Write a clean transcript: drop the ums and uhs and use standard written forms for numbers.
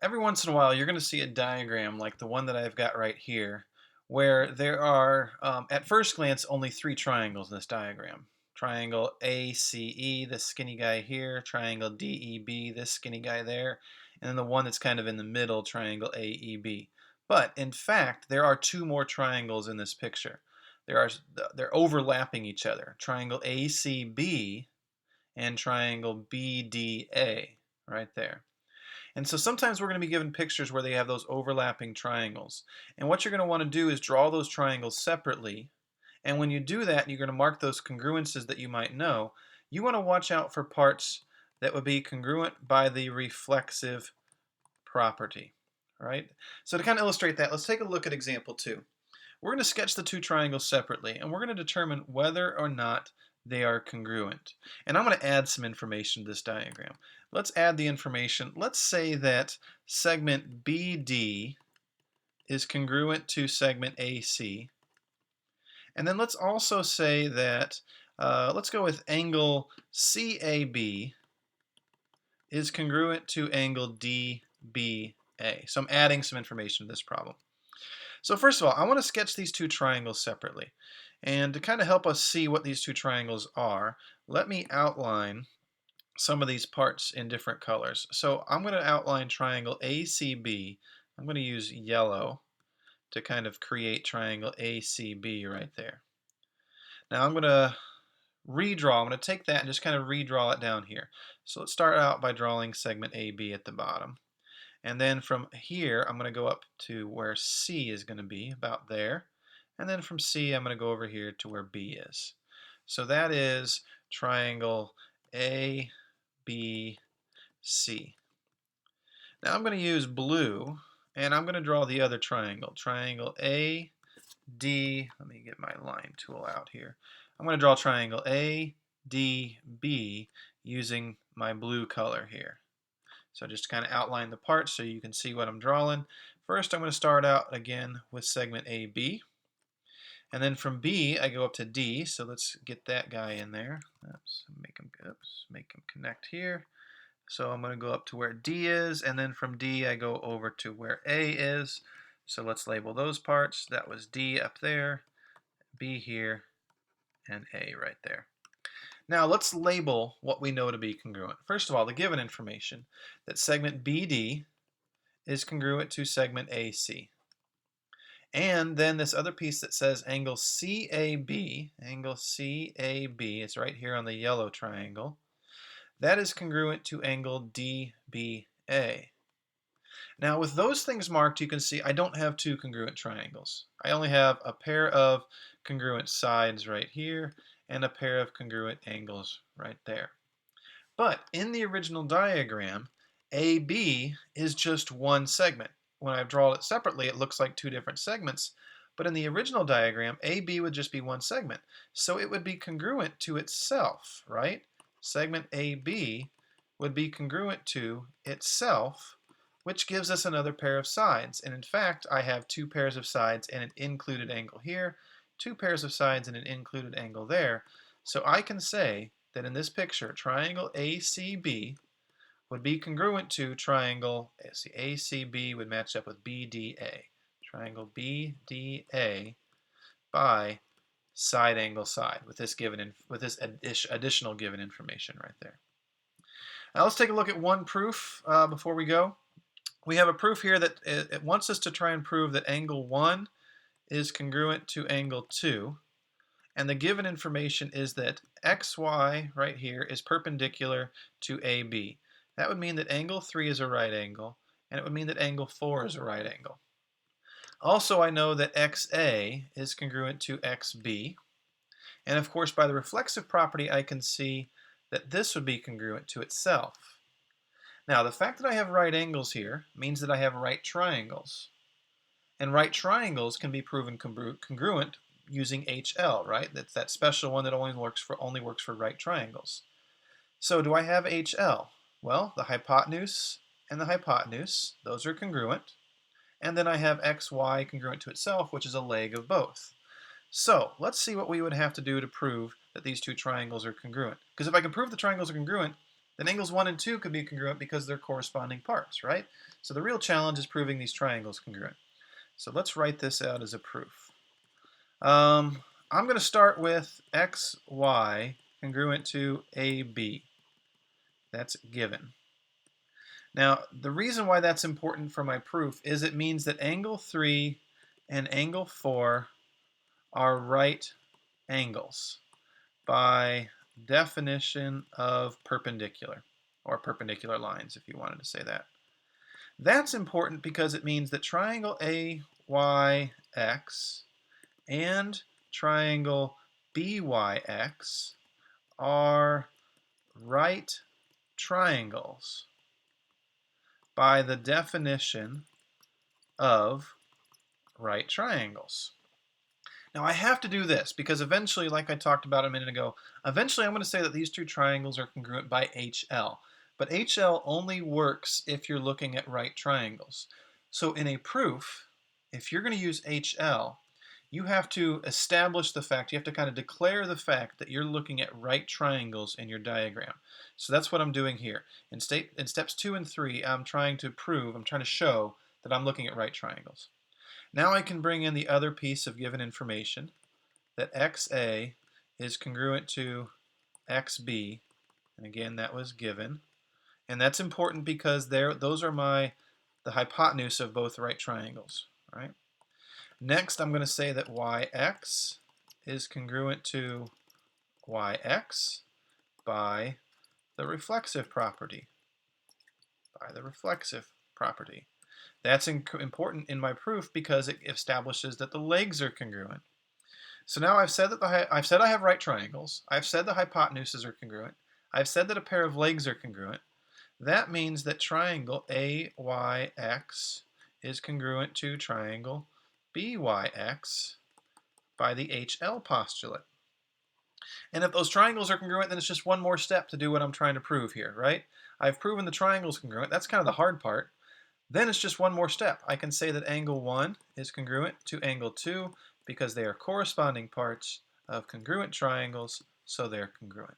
Every once in a while, you're going to see a diagram like the one that I've got right here, where there are, at first glance, only three triangles in this diagram. Triangle ACE, this skinny guy here, triangle DEB, this skinny guy there, and then the one that's kind of in the middle, triangle AEB. But in fact, there are two more triangles in this picture. They're overlapping each other. Triangle ACB and triangle BDA, right there. And so sometimes we're going to be given pictures where they have those overlapping triangles. And what you're going to want to do is draw those triangles separately. And when you do that, you're going to mark those congruences that you might know. You want to watch out for parts that would be congruent by the reflexive property. Right? So to kind of illustrate that, let's take a look at example 2. We're going to sketch the two triangles separately, and we're going to determine whether or not they are congruent. And I'm going to add some information to this diagram. Let's add the information. Let's say that segment BD is congruent to segment AC. And then let's also say that, let's go with angle CAB is congruent to angle DBA. So I'm adding some information to this problem. So first of all, I want to sketch these two triangles separately. And to kind of help us see what these two triangles are, let me outline some of these parts in different colors. So I'm going to outline triangle ACB. I'm going to use yellow to kind of create triangle ACB right there. Now I'm going to redraw. I'm going to take that and just kind of redraw it down here. So let's start out by drawing segment AB at the bottom. And then from here, I'm going to go up to where C is going to be, about there. And then from C, I'm going to go over here to where B is. So that is triangle ABC. Now I'm going to use blue, and I'm going to draw the other triangle. Triangle AD. Let me get my line tool out here. I'm going to draw triangle ADB using my blue color here. So just kind of outline the parts so you can see what I'm drawing. First, I'm going to start out again with segment AB. And then from B, I go up to D. So let's get that guy in there. Make him connect here. So I'm going to go up to where D is. And then from D, I go over to where A is. So let's label those parts. That was D up there, B here, and A right there. Now let's label what we know to be congruent. First of all, the given information that segment BD is congruent to segment AC. And then this other piece that says angle CAB, is right here on the yellow triangle. That is congruent to angle DBA. Now with those things marked, you can see I don't have two congruent triangles. I only have a pair of congruent sides right here and a pair of congruent angles right there. But in the original diagram, AB is just one segment. When I've drawn it separately, it looks like two different segments. But in the original diagram, AB would just be one segment. So it would be congruent to itself, right? Segment AB would be congruent to itself, which gives us another pair of sides. And in fact, I have two pairs of sides and an included angle here, two pairs of sides and an included angle there. So I can say that in this picture, triangle ACB would be congruent to triangle, ACB would match up with BDA. Triangle BDA by side angle side with this additional given information right there. Now let's take a look at one proof before we go. We have a proof here that it wants us to try and prove that angle 1 is congruent to angle 2. And the given information is that XY right here is perpendicular to AB. That would mean that angle 3 is a right angle, and it would mean that angle 4 is a right angle. Also, I know that XA is congruent to XB. And of course, by the reflexive property, I can see that this would be congruent to itself. Now, the fact that I have right angles here means that I have right triangles. And right triangles can be proven congruent using HL, right? That's that special one that only works for right triangles. So do I have HL? Well, the hypotenuse and the hypotenuse, those are congruent. And then I have XY congruent to itself, which is a leg of both. So let's see what we would have to do to prove that these two triangles are congruent. Because if I can prove the triangles are congruent, then angles 1 and 2 could be congruent because they're corresponding parts, right? So the real challenge is proving these triangles congruent. So let's write this out as a proof. I'm going to start with xy congruent to AB. That's given. Now, the reason why that's important for my proof is it means that angle 3 and angle 4 are right angles by definition of perpendicular, or perpendicular lines if you wanted to say that. That's important because it means that triangle AYX and triangle BYX are right triangles by the definition of right triangles. Now I have to do this because eventually, like I talked about a minute ago, eventually I'm going to say that these two triangles are congruent by HL. But HL only works if you're looking at right triangles. So in a proof, if you're going to use HL, you have to establish the fact, you have to kind of declare the fact that you're looking at right triangles in your diagram. So that's what I'm doing here. In steps 2 and 3, I'm trying to show that I'm looking at right triangles. Now I can bring in the other piece of given information, that XA is congruent to XB, and again that was given. And that's important because those are the hypotenuse of both right triangles. Right? Next I'm going to say that YX is congruent to YX by the reflexive property. That's important in my proof because it establishes that the legs are congruent. So now I've said that I have right triangles. I've said the hypotenuses are congruent. I've said that a pair of legs are congruent. That means that triangle AYX is congruent to triangle BYX by the HL postulate. And if those triangles are congruent, then it's just one more step to do what I'm trying to prove here, right? I've proven the triangle's congruent. That's kind of the hard part. Then it's just one more step. I can say that angle 1 is congruent to angle 2 because they are corresponding parts of congruent triangles, so they're congruent.